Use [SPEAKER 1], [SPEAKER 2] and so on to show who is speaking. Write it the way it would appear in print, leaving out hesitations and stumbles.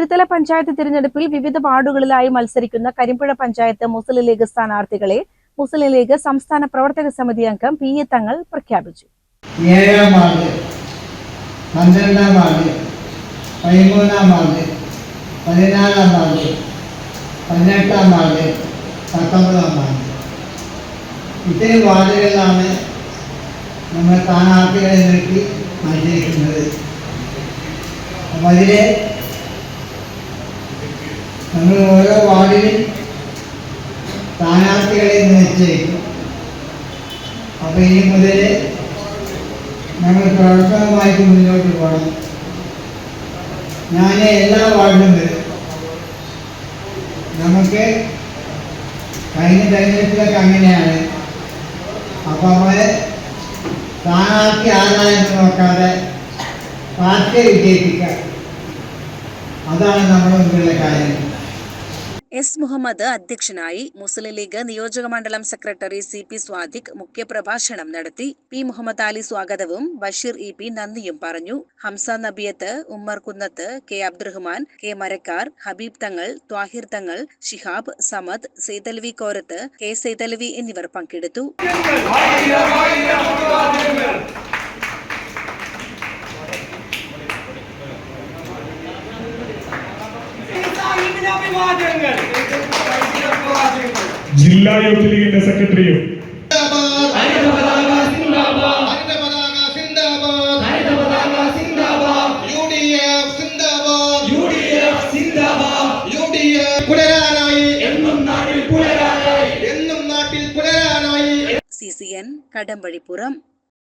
[SPEAKER 1] ത്രിതല പഞ്ചായത്ത് തിരഞ്ഞെടുപ്പിൽ വിവിധ വാർഡുകളിലായി മത്സരിക്കുന്ന കരിമ്പുഴ പഞ്ചായത്ത് മുസ്ലിം ലീഗ് സ്ഥാനാർത്ഥികളെ മുസ്ലിം ലീഗ് സംസ്ഥാന പ്രവർത്തക സമിതി അംഗം പി എ തങ്ങൾ പ്രഖ്യാപിച്ചു.
[SPEAKER 2] 7-ാം ward, 12-ാം ward, 13-ാം ward, 14-ാം ward, 18-ാം ward, 19-ാം ward ഇത്രയും വാർഡുകളിലാണ് നമ്മൾ സ്ഥാനാർത്ഥികളെ നിർത്തി മത്സരിക്കുന്നത്. അപ്പം അതിലെ നമ്മൾ ഓരോ വാർഡിലും സ്ഥാനാർത്ഥികളെ നിശ്ചയിക്കും. അപ്പോൾ ഇനി മുതൽ നമ്മൾ പ്രവർത്തനവുമായിട്ട് മുന്നോട്ട് പോകണം. ഞാൻ എല്ലാ വാർഡിലും വരും. നമുക്ക് കഴിഞ്ഞ തെരഞ്ഞെടുപ്പിലൊക്കെ അങ്ങനെയാണ്. അപ്പോൾ നമ്മൾ സ്ഥാനാർത്ഥി ആരായെന്ന് നോക്കാതെ പാർട്ടിയെ വിജയിപ്പിക്കുക, അതാണ് നമ്മുടെ മുമ്പിലുള്ള കാര്യം.
[SPEAKER 1] എസ് മുഹമ്മദ് അധ്യക്ഷനായി. മുസ്ലിം ലീഗ് നിയോജക മണ്ഡലം സെക്രട്ടറി സി പി സ്വാദിഖ് മുഖ്യപ്രഭാഷണം നടത്തി. പി മുഹമ്മദ് അലി സ്വാഗതവും ബഷീർ ഇ പി നന്ദിയും പറഞ്ഞു. ഹംസ നബിയത്ത്, ഉമ്മർ കുന്നത്ത്, കെ അബ്ദുറഹ്മാൻ, കെ മരക്കാർ, ഹബീബ് തങ്ങൾ, ത്വാഹിർ തങ്ങൾ, ഷിഹാബ്, സമദ്, സെയ്തലവി കോരത്ത്, കെ സെയ്തലവി എന്നിവർ പങ്കെടുത്തു.
[SPEAKER 3] ജില്ലാ യൂത്ത് ലീഗിന്റെ സെക്രട്ടറിയും
[SPEAKER 1] CCN കടമ്പഴിപ്പുറം.